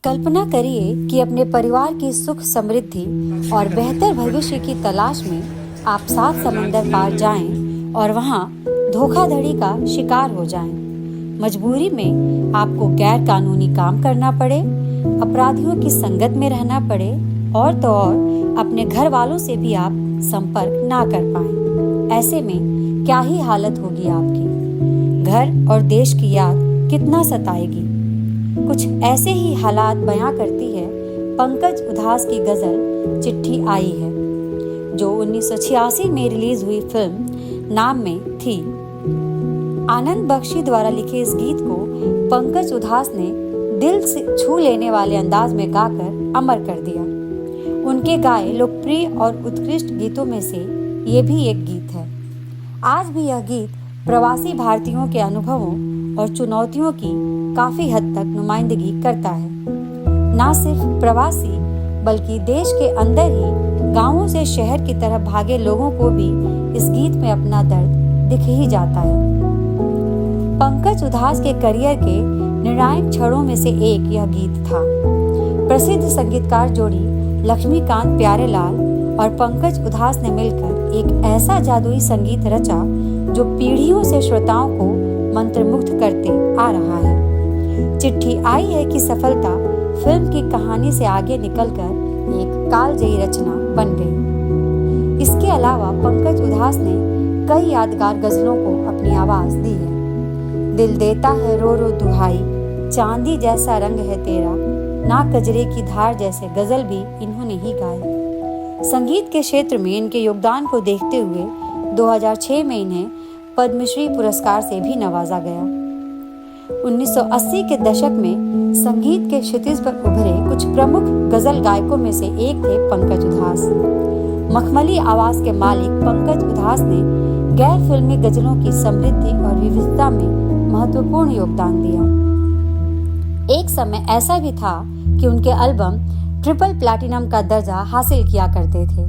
कल्पना करिए कि अपने परिवार की सुख समृद्धि और बेहतर भविष्य की तलाश में आप 7 समंदर पार जाएं और वहां धोखाधड़ी का शिकार हो जाएं। मजबूरी में आपको गैर कानूनी काम करना पड़े, अपराधियों की संगत में रहना पड़े और तो और अपने घर वालों से भी आप संपर्क ना कर पाएं। ऐसे में क्या ही हालत होगी आपकी। घर और देश की याद कितना सताएगी। कुछ ऐसे ही हालात बयां करती है पंकज उधास की गजल चिट्ठी आई है, जो 1986 में रिलीज हुई फिल्म नाम में थी। आनंद बख्शी द्वारा लिखे इस गीत को पंकज उधास ने दिल से छू लेने वाले अंदाज में गाकर अमर कर दिया। उनके गाए लोकप्रिय और उत्कृष्ट गीतों में से ये भी एक गीत है। आज भी यह गीत प्रवासी भारतीयों के अनुभवों और चुनौतियों की काफी हद तक नुमाइंदगी करता है। ना सिर्फ प्रवासी बल्कि देश के अंदर ही गांवों से शहर की तरफ भागे लोगों को भी इस गीत में अपना दर्द दिख ही जाता है। पंकज उधास के करियर के निर्णायक क्षणों में से एक यह गीत था। प्रसिद्ध संगीतकार जोड़ी लक्ष्मीकांत प्यारेलाल और पंकज उधास ने मिलकर एक ऐसा जादुई संगीत रचा जो पीढ़ियों से श्रोताओं को मंत्रमुग्ध करते आ रहा है। चिट्ठी आई है कि सफलता फिल्म की कहानी से आगे निकलकर एक कालजयी रचना बन गई। इसके अलावा पंकज उधास ने कई यादगार गजलों को अपनी आवाज दी है। दिल देता है रो रो दुहाई, चांदी जैसा रंग है तेरा, ना कजरे की धार जैसे गजल भी इन्होंने ही गाए। संगीत के क्षेत्र में इनके योगदान को देखते हुए 2006 में इन्हें पद्मश्री पुरस्कार से भी नवाजा गया। 1980 के दशक में संगीत के क्षितिज पर उभरे कुछ प्रमुख गजल गायकों में से एक थे पंकज उधास। मखमली आवाज के मालिक पंकज उधास ने गैर फिल्मी गजलों की समृद्धि और विविधता में महत्वपूर्ण योगदान दिया। एक समय ऐसा भी था कि उनके एल्बम ट्रिपल प्लैटिनम का दर्जा हासिल किया करते थे।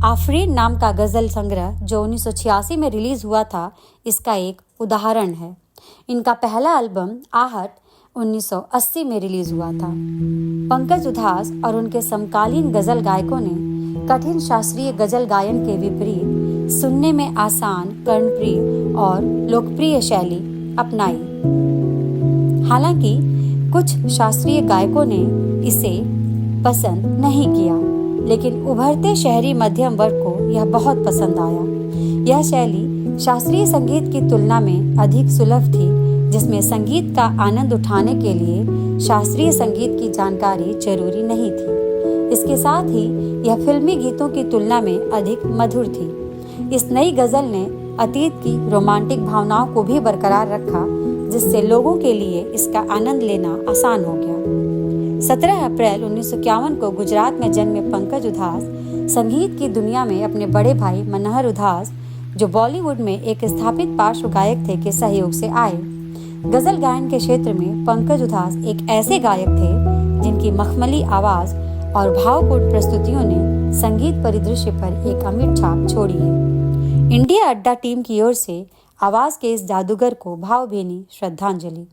आफरीन नाम का गजल संग्रह जो 1986 में रिलीज हुआ था, इसका एक उदाहरण है। इनका पहला एल्बम आहट 1980 में रिलीज हुआ था। पंकज उधास और उनके समकालीन गजल गायकों ने कठिन शास्त्रीय गजल गायन के विपरीत सुनने में आसान, कर्णप्रिय और लोकप्रिय शैली अपनाई। हालांकि कुछ शास्त्रीय गायकों ने इसे पसंद नहीं किया, लेकिन उभरते शहरी मध्यम वर्ग को यह बहुत पसंद आया। यह शैली शास्त्रीय संगीत की तुलना में अधिक सुलभ थी, जिसमें संगीत का आनंद उठाने के लिए शास्त्रीय संगीत की जानकारी जरूरी नहीं थी। इसके साथ ही यह फिल्मी गीतों की तुलना में अधिक मधुर थी। इस नई गजल ने अतीत की रोमांटिक भावनाओं को भी बरकरार रखा, जिससे लोगों के लिए इसका आनंद लेना आसान हो गया। 17 अप्रैल 1951 को गुजरात में जन्मे पंकज उधास संगीत की दुनिया में अपने बड़े भाई मनहर उधास, जो बॉलीवुड में एक स्थापित पार्श्व गायक थे, के सहयोग से आए। गजल गायन के क्षेत्र में पंकज उधास एक ऐसे गायक थे जिनकी मखमली आवाज और भावपूर्ण प्रस्तुतियों ने संगीत परिदृश्य पर एक अमिट छाप छोड़ी है। इंडिया अड्डा टीम की ओर से आवाज के इस जादूगर को भावभीनी श्रद्धांजलि।